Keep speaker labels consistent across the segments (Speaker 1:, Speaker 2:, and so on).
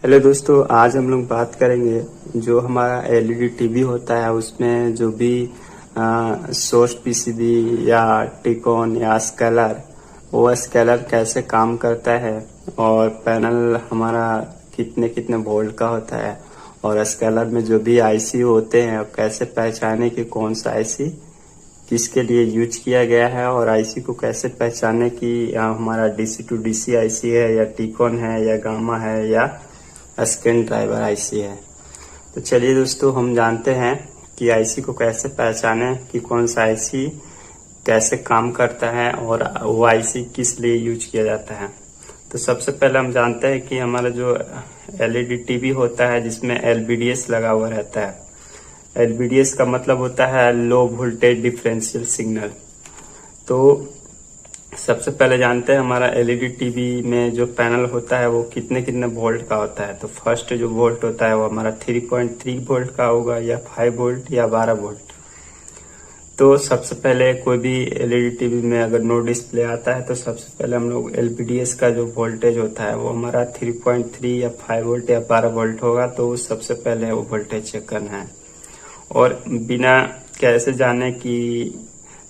Speaker 1: Hello दोस्तों, आज हम लोग बात करेंगे जो हमारा एलईडी टीवी होता है उसमें जो भी सोर्स पीसीबी या टिकोन या स्केलर, वो स्केलर कैसे काम करता है और पैनल हमारा कितने कितने वोल्ट का होता है और स्केलर में जो भी आईसी होते हैं कैसे पहचाने कि कौन सा आईसी किसके लिए यूज किया गया है और आईसी को कैसे पहचाने कि हमारा डीसी टू डीसी आईसी है या टिकोन है या गामा है या स्कैन ड्राइवर आईसी है। तो चलिए दोस्तों, हम जानते हैं कि आईसी को कैसे पहचाने कि कौन सा आईसी कैसे काम करता है और वो आईसी किस लिए यूज किया जाता है। तो सबसे पहले हम जानते हैं कि हमारा जो एलईडी टीवी होता है जिसमें एलवीडीएस लगा हुआ रहता है। एलवीडीएस का मतलब होता है लो वोल्टेज डिफरेंशियल सिग्नल। तो सबसे पहले जानते हैं हमारा एलईडी टीवी में जो पैनल होता है वो कितने कितने वोल्ट का होता है। तो फर्स्ट जो वोल्ट होता है वो हमारा 3.3 वोल्ट का होगा या 5 वोल्ट या 12 वोल्ट। तो सबसे पहले कोई भी एलईडी टीवी में अगर नो डिस्प्ले आता है तो सबसे पहले हम लोग एलवीडीएस का जो वोल्टेज होता है वो हमारा 3.3 या 5 वोल्ट या 12 वोल्ट होगा। तो सबसे पहले वो वोल्टेज चेक करना है और बिना कैसे जाने कि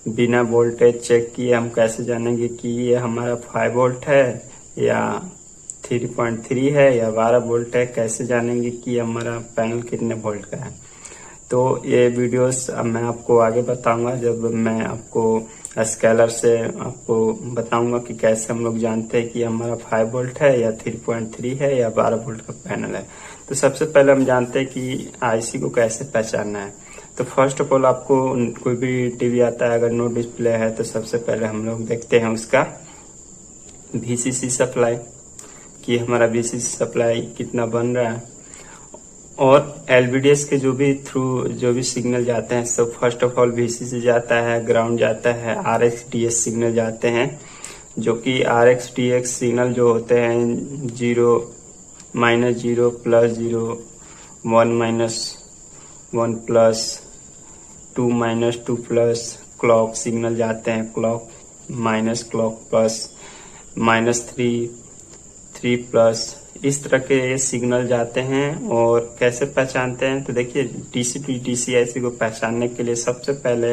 Speaker 1: बिना वोल्टेज चेक किए हम कैसे जानेंगे कि ये हमारा 5 वोल्ट है या 3.3 है या 12 वोल्ट है। कैसे जानेंगे कि हमारा पैनल कितने वोल्ट का है। तो ये वीडियोस अब मैं आपको आगे बताऊंगा जब मैं आपको स्केलर से आपको बताऊंगा कि कैसे हम लोग जानते हैं कि हमारा 5 वोल्ट है या 3.3 है या 12 वोल्ट का पैनल है। तो सबसे पहले हम जानते हैं कि आईसी को कैसे पहचानना है। तो फर्स्ट ऑफ ऑल आपको कोई भी टीवी आता है अगर नो डिस्प्ले है तो सबसे पहले हम लोग देखते हैं उसका वीसीसी सप्लाई कि हमारा वीसीसी सप्लाई कितना बन रहा है और एलवीडीएस के जो भी सिग्नल जाते हैं सब फर्स्ट ऑफ ऑल वीसीसी जाता है, ग्राउंड जाता है, आरएक्सडीएक्स सिग्नल जाते हैं जो कि आरएक्सडीएक्स सिग्नल जो होते हैं 0 -0 +0 1 -1 प्लस 2 -2 प्लस क्लॉक सिग्नल जाते हैं, clock minus clock plus -3 plus, इस तरह के सिग्नल जाते हैं। और कैसे पहचानते हैं तो देखिए डीसी टू डीसी आईसी को पहचानने के लिए सबसे पहले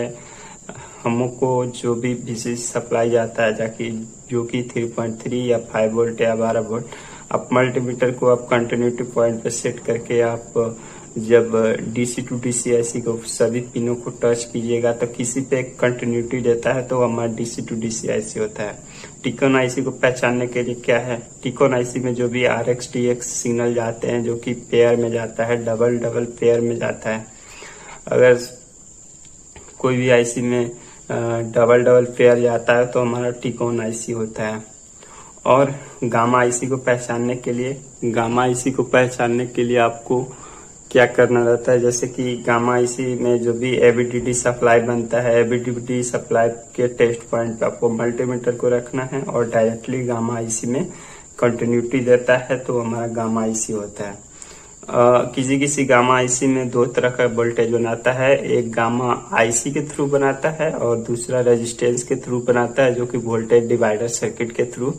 Speaker 1: हमको जो भी वीसीसी सप्लाई जाता है जाकि जो कि 3.3 या 5 वोल्ट या 12 वोल्ट, आप मल्टीमीटर को आप कंटिन्यूटी पॉइंट पे सेट करके आप जब डीसी टू डीसी आईसी को सभी पिनों को टच कीजिएगा तो किसी पे कंटिन्यूटी देता है तो हमारा डीसी टू डीसी आईसी होता है। टिकोन आईसी को पहचानने के लिए क्या है, टिकोन आईसी में जो भी आरएक्सडीएक्स सिग्नल जाते हैं जो कि पेयर में जाता है, डबल डबल पेयर में जाता है। अगर कोई भी आईसी में डबल डबल पेयर जाता है तो हमारा टिकोन आईसी होता है। और गामा आईसी को पहचानने के लिए आपको क्या करना रहता है, जैसे कि गामा आईसी में जो भी एबीडीडी सप्लाई बनता है, एबीडीडी सप्लाई के टेस्ट पॉइंट पे आपको मल्टीमीटर को रखना है और डायरेक्टली गामा आईसी में कंटिन्यूटी देता है तो हमारा गामा आईसी होता है। किसी गामा आईसी में दो तरह का वोल्टेज बनाता है, एक गामा आईसी के थ्रू बनाता है और दूसरा रेजिस्टेंस के थ्रू बनाता है जो कि वोल्टेज डिवाइडर सर्किट के थ्रू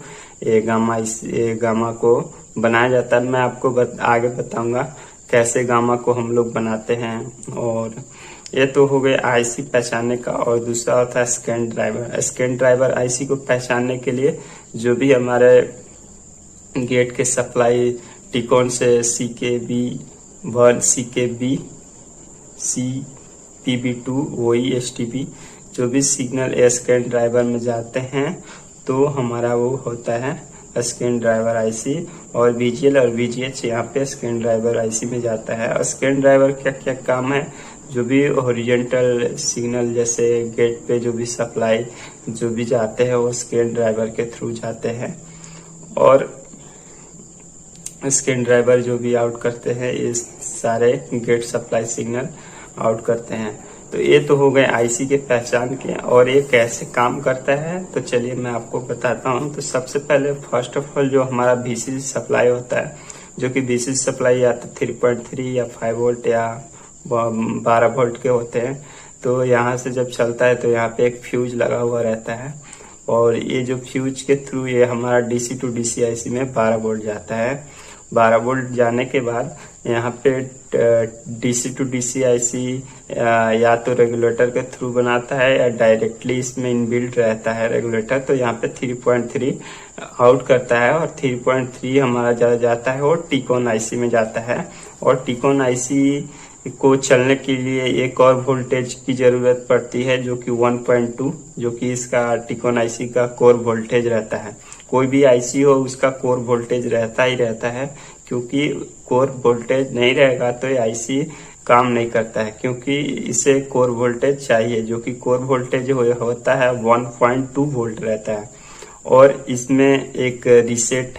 Speaker 1: ये गामा को बनाया जाता है। मैं आपको आगे बताऊंगा कैसे गामा को हम लोग बनाते हैं। और ये तो हो गए आईसी पहचानने का। और दूसरा होता है scan driver. Scan driver IC को पहचानने के लिए जो भी हमारे गेट के सप्लाई टिकोन से CKB1 CKB CPB2 OESTB जो भी सिग्नल स्कैन ड्राइवर में जाते हैं तो हमारा वो होता है स्कैन ड्राइवर आईसी। और VGL और VGH यहाँ पे स्कैन ड्राइवर आईसी में जाता है। और स्कैन ड्राइवर क्या क्या काम है, जो भी हॉरिजॉन्टल सिग्नल जैसे गेट पे जो भी सप्लाई जो भी जाते हैं वो स्कैन ड्राइवर के थ्रू जाते हैं और स्कैन ड्राइवर जो भी आउट करते हैं ये सारे गेट सप्लाई सिग्नल आउट करते हैं। तो ये तो हो गए आईसी के पहचान के। और ये कैसे काम करता है तो चलिए मैं आपको बताता हूँ। तो सबसे पहले फर्स्ट ऑफ ऑल जो हमारा वीसीसी सप्लाई होता है जो कि वीसीसी सप्लाई या तो 3.3 या 5 वोल्ट या 12 वोल्ट के होते हैं। तो यहाँ से जब चलता है तो यहाँ पे एक फ्यूज लगा हुआ रहता है और ये जो फ्यूज के थ्रू ये हमारा डीसी टू डीसी आईसी में 12 वोल्ट जाता है 12 वोल्ट जाने के बाद यहाँ पे डीसी टू डीसी आईसी या तो रेगुलेटर के थ्रू बनाता है या डायरेक्टली इसमें इनबिल्ट रहता है रेगुलेटर। तो यहाँ पे 3.3 आउट करता है और 3.3 हमारा जाता है और टीकॉन आईसी में जाता है। और टीकॉन आईसी को चलने के लिए एक और वोल्टेज की जरूरत पड़ती है जो कि 1.2, जो कि इसका टीकॉन आईसी का कोर वोल्टेज रहता है। कोई भी आईसी हो उसका कोर वोल्टेज रहता ही रहता है, क्योंकि कोर वोल्टेज नहीं रहेगा तो ये आईसी काम नहीं करता है, क्योंकि इसे कोर वोल्टेज चाहिए, जो कि कोर वोल्टेज होता है 1.2 वोल्ट रहता है। और इसमें एक रीसेट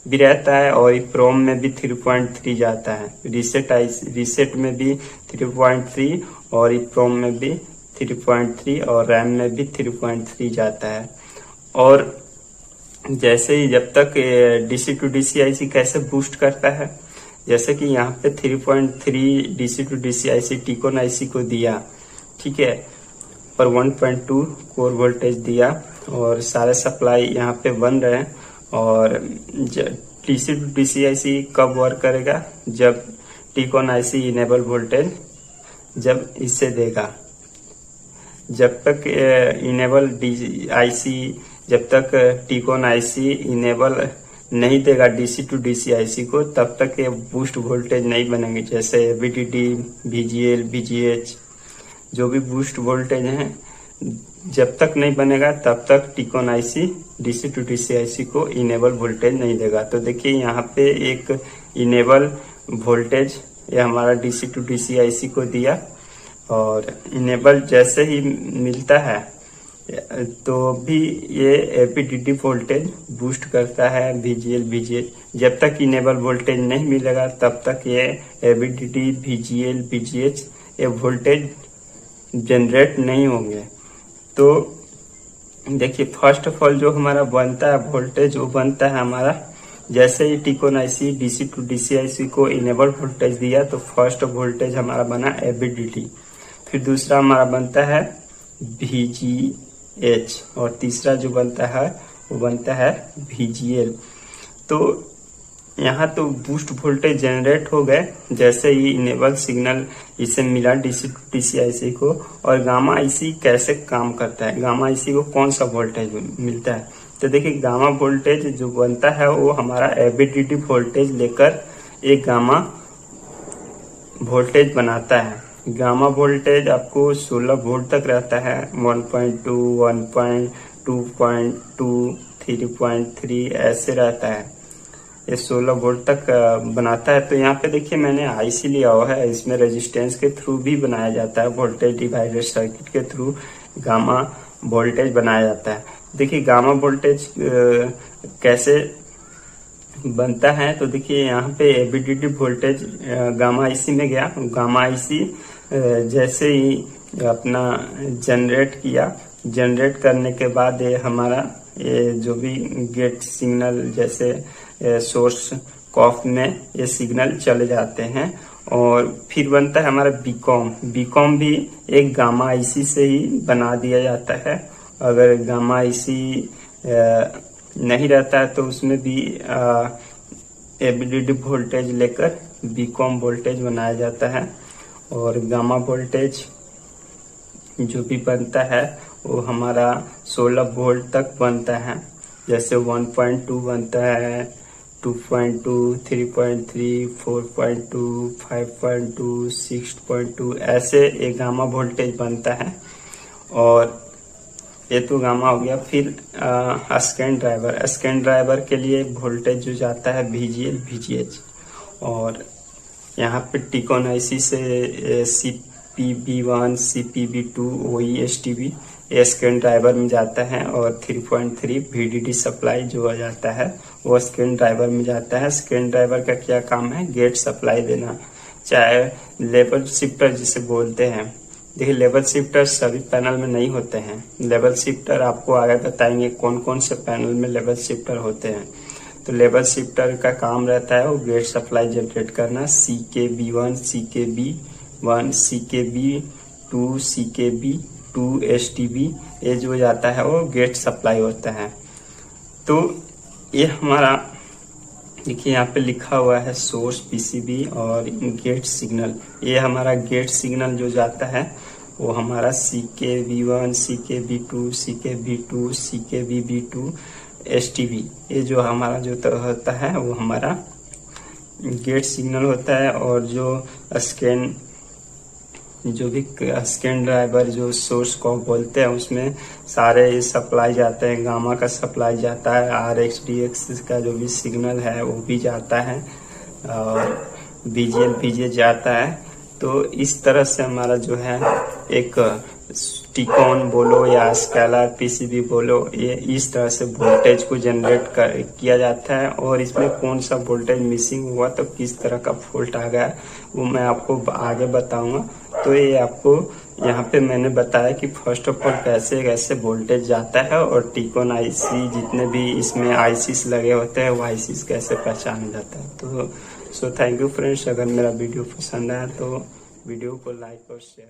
Speaker 1: भी रहता है और प्रोम में भी 3.3 जाता है। रीसेट में भी 3.3 और प्रोम में भी 3.3 और रैम में भी 3.3 जाता है। और जैसे ही जब तक डीसी टू डीसी आईसी कैसे बूस्ट करता है, जैसे कि यहाँ पे 3.3 डीसी टू डीसी आईसी टीकॉन आईसी को दिया, ठीक है, और 1.2 कोर वोल्टेज दिया और सारे सप्लाई यहाँ पे बन रहे हैं। और डीसी टू डीसी आईसी कब वर्क करेगा, जब टीकॉन आईसी इनेबल वोल्टेज जब इसे देगा। जब तक इनेबल आईसी, जब तक टीकॉन आईसी इनेबल नहीं देगा डीसी टू डीसी आईसी को, तब तक ये बूस्ट वोल्टेज नहीं बनेंगे। जैसे VDD, VGL, VGH जो भी बूस्ट वोल्टेज हैं, जब तक नहीं बनेगा तब तक TCON IC DC to DC IC को इनेबल वोल्टेज नहीं देगा। तो देखिए यहाँ पे एक इनेबल वोल्टेज ये हमारा डीसी टू डीसी आईसी को दिया, और इनेबल जैसे ही मिलता है तो भी ये APDD वोल्टेज बूस्ट करता है VGL, VGH। जब तक इनेबल वोल्टेज नहीं मिलेगा तब तक ये APDD, VGL, VGH ये वोल्टेज जनरेट नहीं होंगे। तो देखिए फर्स्ट ऑफ ऑल जो हमारा बनता है वोल्टेज, वो बनता है हमारा, जैसे ही TCON IC DC to DC IC को इनेबल वोल्टेज दिया तो फर्स्ट वोल्टेज हमारा बना APDD, फिर दूसरा हमारा बनता है VGH और तीसरा जो बनता है वो बनता है VGL। तो यहाँ तो बूस्ट वोल्टेज जनरेट हो गए जैसे ही इनेबल सिग्नल इसे मिला डीसी टू डीसी आईसी को। और गामा आईसी कैसे काम करता है, गामा आईसी को कौन सा वोल्टेज मिलता है, तो देखिए गामा वोल्टेज जो बनता है वो हमारा APDD वोल्टेज लेकर एक गामा वोल्टेज बनाता है। गामा वोल्टेज आपको 16 वोल्ट तक रहता है, 1.2, 1.2.2, 3.3 ऐसे रहता है, ये 16 वोल्ट तक बनाता है। तो यहाँ पे देखिए मैंने आईसी लिया हुआ है, इसमें रेजिस्टेंस के थ्रू भी बनाया जाता है, वोल्टेज डिवाइडर सर्किट के थ्रू गामा वोल्टेज बनाया जाता है। देखिए गामा वोल्टेज कैसे बनता है, तो देखिए यहाँ पे APDD वोल्टेज गामा आईसी में गया, गामा आईसी जैसे ही अपना जनरेट किया, जनरेट करने के बाद ये हमारा ये जो भी गेट सिग्नल जैसे सोर्स कॉफ में ये सिग्नल चले जाते हैं। और फिर बनता है हमारा बीकॉम। बीकॉम भी एक गामा आईसी से ही बना दिया जाता है। अगर गामा आईसी नहीं रहता है तो उसमें भी APDD वोल्टेज लेकर बीकॉम वोल्टेज बनाया जाता है। और गामा वोल्टेज जो भी बनता है वो हमारा 16 वोल्ट तक बनता है, जैसे 1.2 बनता है, 2.2, 3.3, 4.2, 5.2, 6.2 ऐसे एक गामा वोल्टेज बनता है। और ये तो गामा हो गया। फिर स्कैन ड्राइवर के लिए वोल्टेज जो जाता है VGL, VGH। और यहाँ पे टीकॉन आईसी से CPB1, CPB2, OESTB scan driver में जाता है। और 3.3 VDD सप्लाई जो आ जाता है वो स्कैन ड्राइवर में जाता है। स्कैन ड्राइवर का क्या काम है, गेट सप्लाई देना, चाहे लेवल शिफ्टर जिसे बोलते हैं। देखिए लेवल शिफ्टर सभी पैनल में नहीं होते हैं। लेवल शिफ्टर आपको आगे बताएंगे कौन कौन से पैनल में लेवल शिफ्टर होते हैं। तो लेवल शिफ्टर का काम रहता है वो गेट सप्लाई जनरेट करना, CKB1, CKB1, CKB2, CKB2 STB ये जो जाता है वो गेट सप्लाई होता है। तो ये हमारा देखिए यहाँ पे लिखा हुआ है सोर्स पीसीबी और गेट सिग्नल। ये हमारा गेट सिग्नल जो जाता है वो हमारा CKV1, CKV2, CKV2, CKV2, STB, ये जो हमारा जो होता है वो हमारा गेट सिग्नल होता है। और जो भी स्कैन ड्राइवर जो सोर्स को बोलते हैं उसमें सारे सप्लाई जाते हैं। गामा का सप्लाई जाता है, RX-DX का जो भी सिग्नल है वो भी जाता है, और BGL PJ जाता है। तो इस तरह से हमारा जो है एक टिकॉन बोलो या स्केलर PCB बोलो, ये इस तरह से वोल्टेज को जनरेट किया जाता है। और इसमें कौन सा वोल्टेज मिसिंग हुआ तो किस तरह का फॉल्ट आ गया वो मैं आपको आगे बताऊंगा। तो ये आपको यहाँ पे मैंने बताया कि फर्स्ट ऑफ ऑल कैसे कैसे वोल्टेज जाता है, और टिकॉन IC जितने भी इसमें ICs लगे होते हैं वो ICs कैसे पहचाना जाता है। तो सो थैंक यू फ्रेंड्स। अगर मेरा वीडियो पसंद आया तो वीडियो को लाइक और शेयर